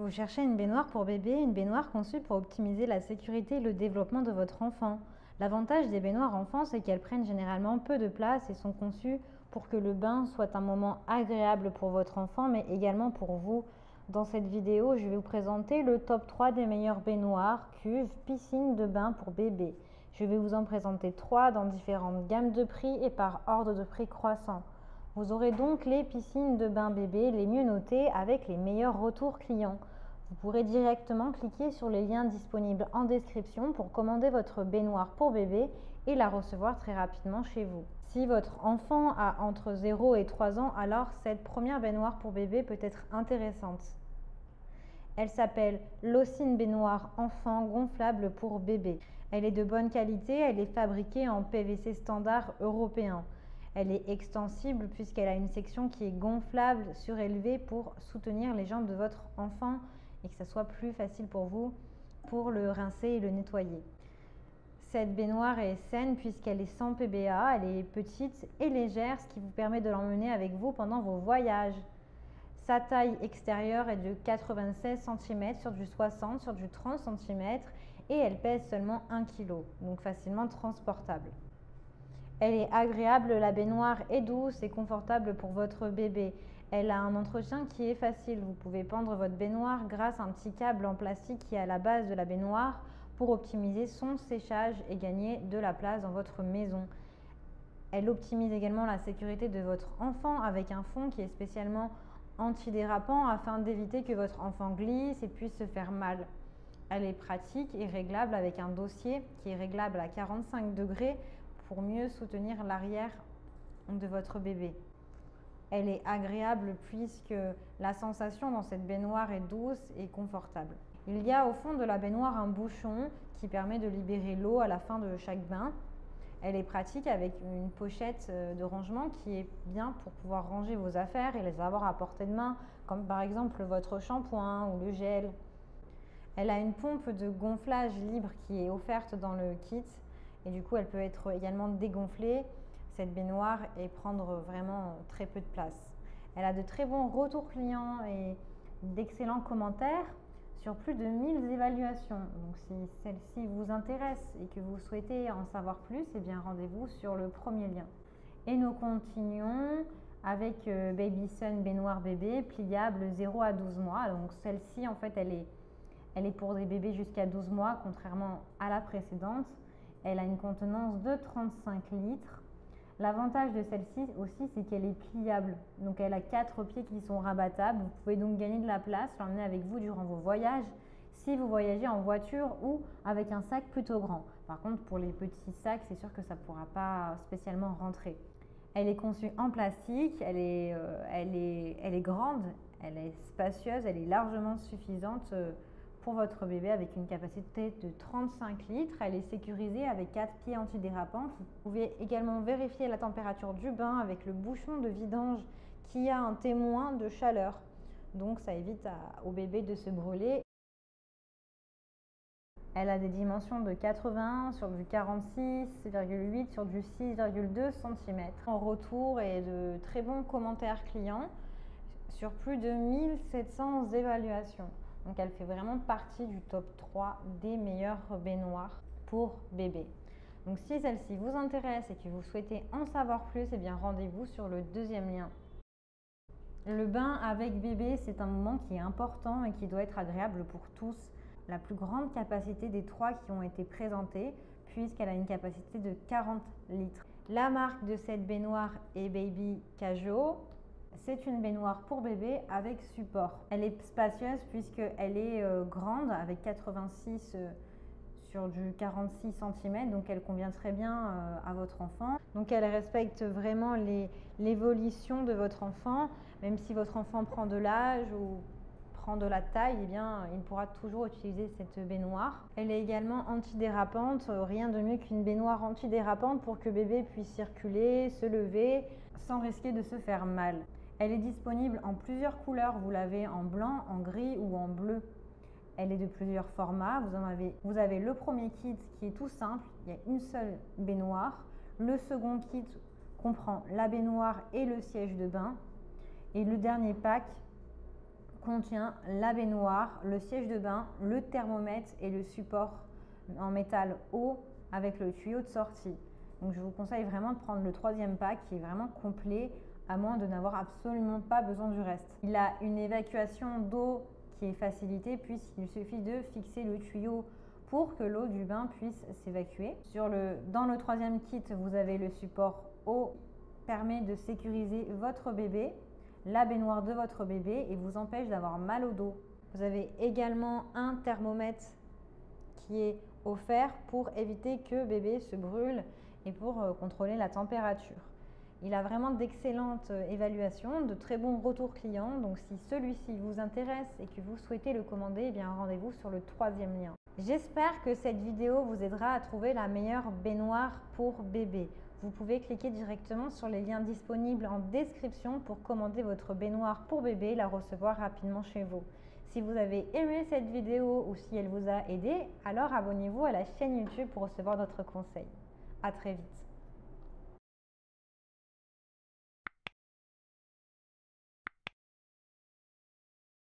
Vous cherchez une baignoire pour bébé, une baignoire conçue pour optimiser la sécurité et le développement de votre enfant. L'avantage des baignoires enfants, c'est qu'elles prennent généralement peu de place et sont conçues pour que le bain soit un moment agréable pour votre enfant, mais également pour vous. Dans cette vidéo, je vais vous présenter le top 3 des meilleures baignoires, cuves, piscines de bain pour bébé. Je vais vous en présenter 3 dans différentes gammes de prix et par ordre de prix croissant. Vous aurez donc les piscines de bain bébé les mieux notées avec les meilleurs retours clients. Vous pourrez directement cliquer sur les liens disponibles en description pour commander votre baignoire pour bébé et la recevoir très rapidement chez vous. Si votre enfant a entre 0 et 3 ans, alors cette première baignoire pour bébé peut être intéressante. Elle s'appelle l'Ocine baignoire enfant gonflable pour bébé. Elle est de bonne qualité, elle est fabriquée en PVC standard européen. Elle est extensible puisqu'elle a une section qui est gonflable, surélevée pour soutenir les jambes de votre enfant et que ça soit plus facile pour vous pour le rincer et le nettoyer. Cette baignoire est saine puisqu'elle est sans PBA, elle est petite et légère, ce qui vous permet de l'emmener avec vous pendant vos voyages. Sa taille extérieure est de 96 cm sur du 60 sur du 30 cm et elle pèse seulement 1 kg, donc facilement transportable. Elle est agréable, la baignoire est douce et confortable pour votre bébé. Elle a un entretien qui est facile. Vous pouvez pendre votre baignoire grâce à un petit câble en plastique qui est à la base de la baignoire pour optimiser son séchage et gagner de la place dans votre maison. Elle optimise également la sécurité de votre enfant avec un fond qui est spécialement antidérapant afin d'éviter que votre enfant glisse et puisse se faire mal. Elle est pratique et réglable avec un dossier qui est réglable à 45 degrés pour mieux soutenir l'arrière de votre bébé. Elle est agréable puisque la sensation dans cette baignoire est douce et confortable. Il y a au fond de la baignoire un bouchon qui permet de libérer l'eau à la fin de chaque bain. Elle est pratique avec une pochette de rangement qui est bien pour pouvoir ranger vos affaires et les avoir à portée de main, comme par exemple votre shampoing ou le gel. Elle a une pompe de gonflage libre qui est offerte dans le kit et du coup elle peut être également dégonflée, cette baignoire, et prendre vraiment très peu de place. Elle a de très bons retours clients et d'excellents commentaires sur plus de 1000 évaluations. Donc si celle-ci vous intéresse et que vous souhaitez en savoir plus, eh bien rendez-vous sur le premier lien. Et nous continuons avec Baby Sun baignoire bébé pliable 0 à 12 mois. Donc celle-ci en fait elle est pour des bébés jusqu'à 12 mois, contrairement à la précédente. Elle a une contenance de 35 litres. L'avantage de celle-ci aussi, c'est qu'elle est pliable. Donc elle a 4 pieds qui sont rabattables. Vous pouvez donc gagner de la place, l'emmener avec vous durant vos voyages, si vous voyagez en voiture ou avec un sac plutôt grand. Par contre, pour les petits sacs, c'est sûr que ça ne pourra pas spécialement rentrer. Elle est conçue en plastique, elle est grande, elle est spacieuse, elle est largement suffisante pour votre bébé avec une capacité de 35 litres. Elle est sécurisée avec 4 pieds antidérapants. Vous pouvez également vérifier la température du bain avec le bouchon de vidange qui a un témoin de chaleur. Donc ça évite au bébé de se brûler. Elle a des dimensions de 81 sur du 46,8 sur du 6,2 cm. En retour et de très bons commentaires clients sur plus de 1700 évaluations. Donc elle fait vraiment partie du top 3 des meilleures baignoires pour bébé. Donc si celle-ci vous intéresse et que vous souhaitez en savoir plus, eh bien rendez-vous sur le deuxième lien. Le bain avec bébé, c'est un moment qui est important et qui doit être agréable pour tous. La plus grande capacité des 3 qui ont été présentés, puisqu'elle a une capacité de 40 litres. La marque de cette baignoire est Baby Cajoo. C'est une baignoire pour bébé avec support. Elle est spacieuse puisqu'elle est grande avec 86 sur du 46 cm, donc elle convient très bien à votre enfant. Donc elle respecte vraiment l'évolution de votre enfant, même si votre enfant prend de l'âge ou prend de la taille, eh bien, il pourra toujours utiliser cette baignoire. Elle est également antidérapante, rien de mieux qu'une baignoire antidérapante pour que bébé puisse circuler, se lever sans risquer de se faire mal. Elle est disponible en plusieurs couleurs, vous l'avez en blanc, en gris ou en bleu. Elle est de plusieurs formats. Vous avez le premier kit qui est tout simple, il y a une seule baignoire. Le second kit comprend la baignoire et le siège de bain. Et le dernier pack contient la baignoire, le siège de bain, le thermomètre et le support en métal haut avec le tuyau de sortie. Donc je vous conseille vraiment de prendre le troisième pack qui est vraiment complet, à moins de n'avoir absolument pas besoin du reste. Il a une évacuation d'eau qui est facilitée puisqu'il suffit de fixer le tuyau pour que l'eau du bain puisse s'évacuer. Dans le troisième kit, vous avez le support eau qui permet de sécuriser votre bébé, la baignoire de votre bébé et vous empêche d'avoir mal au dos. Vous avez également un thermomètre qui est offert pour éviter que bébé se brûle et pour contrôler la température. Il a vraiment d'excellentes évaluations, de très bons retours clients. Donc si celui-ci vous intéresse et que vous souhaitez le commander, eh bien rendez-vous sur le troisième lien. J'espère que cette vidéo vous aidera à trouver la meilleure baignoire pour bébé. Vous pouvez cliquer directement sur les liens disponibles en description pour commander votre baignoire pour bébé et la recevoir rapidement chez vous. Si vous avez aimé cette vidéo ou si elle vous a aidé, alors abonnez-vous à la chaîne YouTube pour recevoir d'autres conseils. À très vite.